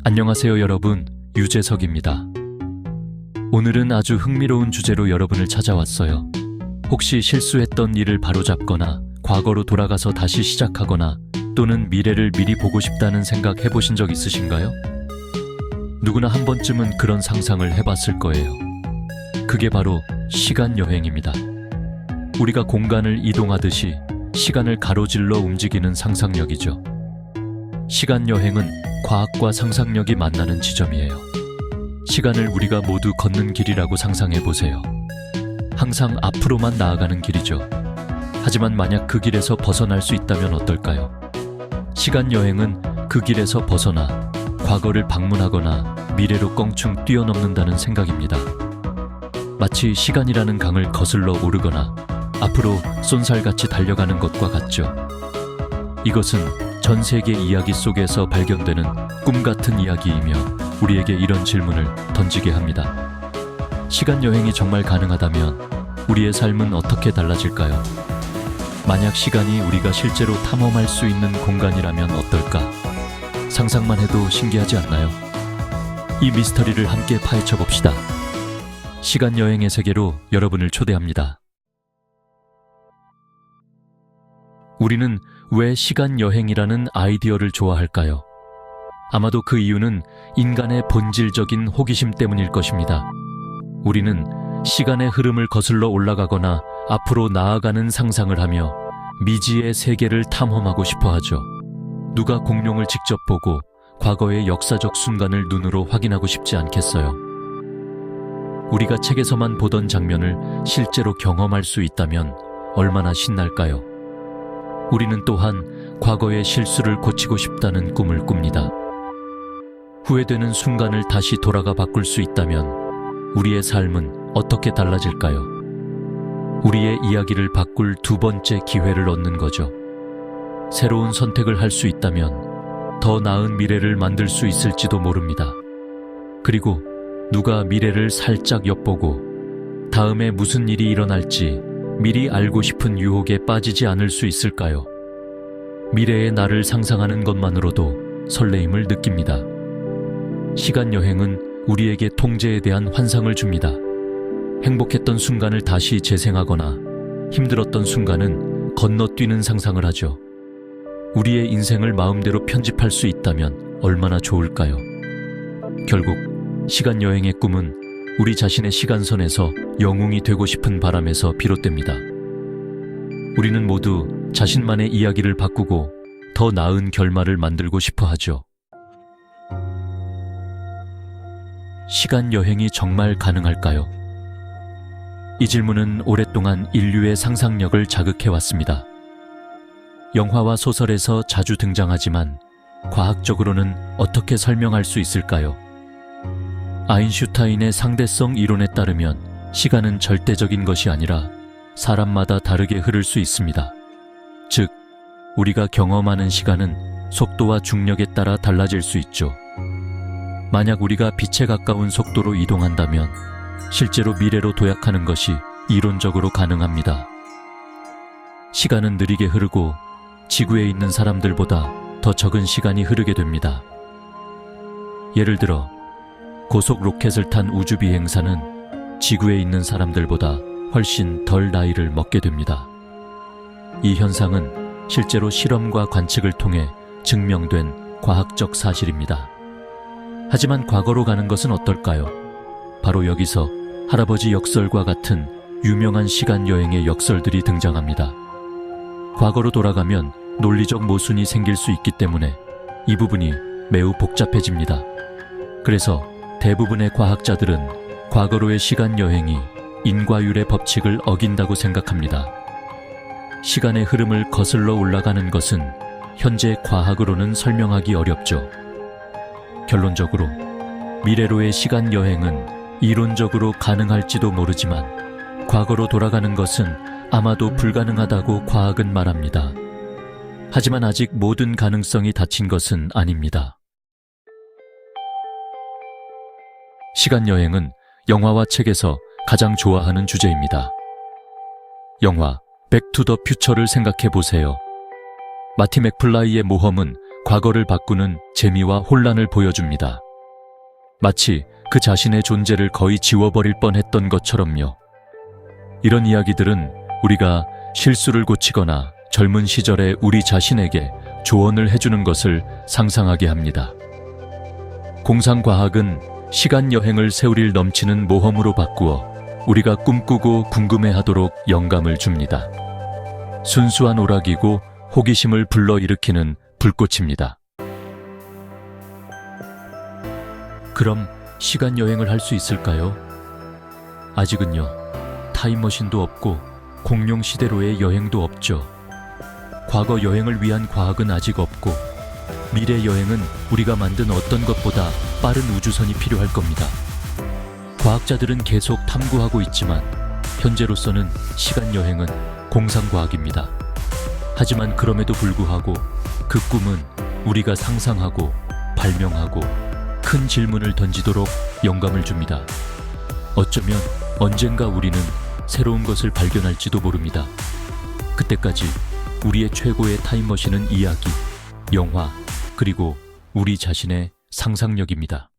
안녕하세요 여러분, 유재석입니다. 오늘은 아주 흥미로운 주제로 여러분을 찾아왔어요. 혹시 실수했던 일을 바로잡거나 과거로 돌아가서 다시 시작하거나 또는 미래를 미리 보고 싶다는 생각 해보신 적 있으신가요? 누구나 한 번쯤은 그런 상상을 해봤을 거예요. 그게 바로 시간 여행입니다. 우리가 공간을 이동하듯이 시간을 가로질러 움직이는 상상력이죠. 시간 여행은 과학과 상상력이 만나는 지점이에요. 시간을 우리가 모두 걷는 길이라고 상상해 보세요. 항상 앞으로만 나아가는 길이죠. 하지만 만약 그 길에서 벗어날 수 있다면 어떨까요? 시간 여행은 그 길에서 벗어나 과거를 방문하거나 미래로 껑충 뛰어넘는다는 생각입니다. 마치 시간이라는 강을 거슬러 오르거나 앞으로 쏜살같이 달려가는 것과 같죠. 이것은 전 세계 이야기 속에서 발견되는 꿈 같은 이야기이며 우리에게 이런 질문을 던지게 합니다. 시간 여행이 정말 가능하다면 우리의 삶은 어떻게 달라질까요? 만약 시간이 우리가 실제로 탐험할 수 있는 공간이라면 어떨까? 상상만 해도 신기하지 않나요? 이 미스터리를 함께 파헤쳐 봅시다. 시간 여행의 세계로 여러분을 초대합니다. 우리는 왜 시간 여행이라는 아이디어를 좋아할까요? 아마도 그 이유는 인간의 본질적인 호기심 때문일 것입니다. 우리는 시간의 흐름을 거슬러 올라가거나 앞으로 나아가는 상상을 하며 미지의 세계를 탐험하고 싶어 하죠. 누가 공룡을 직접 보고 과거의 역사적 순간을 눈으로 확인하고 싶지 않겠어요? 우리가 책에서만 보던 장면을 실제로 경험할 수 있다면 얼마나 신날까요? 우리는 또한 과거의 실수를 고치고 싶다는 꿈을 꿉니다. 후회되는 순간을 다시 돌아가 바꿀 수 있다면 우리의 삶은 어떻게 달라질까요? 우리의 이야기를 바꿀 두 번째 기회를 얻는 거죠. 새로운 선택을 할 수 있다면 더 나은 미래를 만들 수 있을지도 모릅니다. 그리고 누가 미래를 살짝 엿보고 다음에 무슨 일이 일어날지 미리 알고 싶은 유혹에 빠지지 않을 수 있을까요? 미래의 나를 상상하는 것만으로도 설레임을 느낍니다. 시간 여행은 우리에게 통제에 대한 환상을 줍니다. 행복했던 순간을 다시 재생하거나 힘들었던 순간은 건너뛰는 상상을 하죠. 우리의 인생을 마음대로 편집할 수 있다면 얼마나 좋을까요? 결국 시간 여행의 꿈은 우리 자신의 시간선에서 영웅이 되고 싶은 바람에서 비롯됩니다. 우리는 모두 자신만의 이야기를 바꾸고 더 나은 결말을 만들고 싶어 하죠. 시간 여행이 정말 가능할까요? 이 질문은 오랫동안 인류의 상상력을 자극해왔습니다. 영화와 소설에서 자주 등장하지만 과학적으로는 어떻게 설명할 수 있을까요? 아인슈타인의 상대성 이론에 따르면 시간은 절대적인 것이 아니라 사람마다 다르게 흐를 수 있습니다. 즉, 우리가 경험하는 시간은 속도와 중력에 따라 달라질 수 있죠. 만약 우리가 빛에 가까운 속도로 이동한다면 실제로 미래로 도약하는 것이 이론적으로 가능합니다. 시간은 느리게 흐르고 지구에 있는 사람들보다 더 적은 시간이 흐르게 됩니다. 예를 들어 고속 로켓을 탄 우주 비행사는 지구에 있는 사람들보다 훨씬 덜 나이를 먹게 됩니다. 이 현상은 실제로 실험과 관측을 통해 증명된 과학적 사실입니다. 하지만 과거로 가는 것은 어떨까요? 바로 여기서 할아버지 역설과 같은 유명한 시간 여행의 역설들이 등장합니다. 과거로 돌아가면 논리적 모순이 생길 수 있기 때문에 이 부분이 매우 복잡해집니다. 그래서 대부분의 과학자들은 과거로의 시간 여행이 인과율의 법칙을 어긴다고 생각합니다. 시간의 흐름을 거슬러 올라가는 것은 현재 과학으로는 설명하기 어렵죠. 결론적으로 미래로의 시간 여행은 이론적으로 가능할지도 모르지만 과거로 돌아가는 것은 아마도 불가능하다고 과학은 말합니다. 하지만 아직 모든 가능성이 닫힌 것은 아닙니다. 시간 여행은 영화와 책에서 가장 좋아하는 주제입니다. 영화 백 투 더 퓨처를 생각해 보세요. 마티 맥플라이의 모험은 과거를 바꾸는 재미와 혼란을 보여줍니다. 마치 그 자신의 존재를 거의 지워버릴 뻔했던 것처럼요. 이런 이야기들은 우리가 실수를 고치거나 젊은 시절에 우리 자신에게 조언을 해주는 것을 상상하게 합니다. 공상과학은 시간 여행을 세월일 넘치는 모험으로 바꾸어 우리가 꿈꾸고 궁금해하도록 영감을 줍니다. 순수한 오락이고 호기심을 불러일으키는 불꽃입니다. 그럼 시간 여행을 할 수 있을까요? 아직은요. 타임머신도 없고 공룡 시대로의 여행도 없죠. 과거 여행을 위한 과학은 아직 없고 미래 여행은 우리가 만든 어떤 것보다 빠른 우주선이 필요할 겁니다. 과학자들은 계속 탐구하고 있지만 현재로서는 시간 여행은 공상과학입니다. 하지만 그럼에도 불구하고 그 꿈은 우리가 상상하고 발명하고 큰 질문을 던지도록 영감을 줍니다. 어쩌면 언젠가 우리는 새로운 것을 발견할지도 모릅니다. 그때까지 우리의 최고의 타임머신은 이야기, 영화, 그리고 우리 자신의 상상력입니다.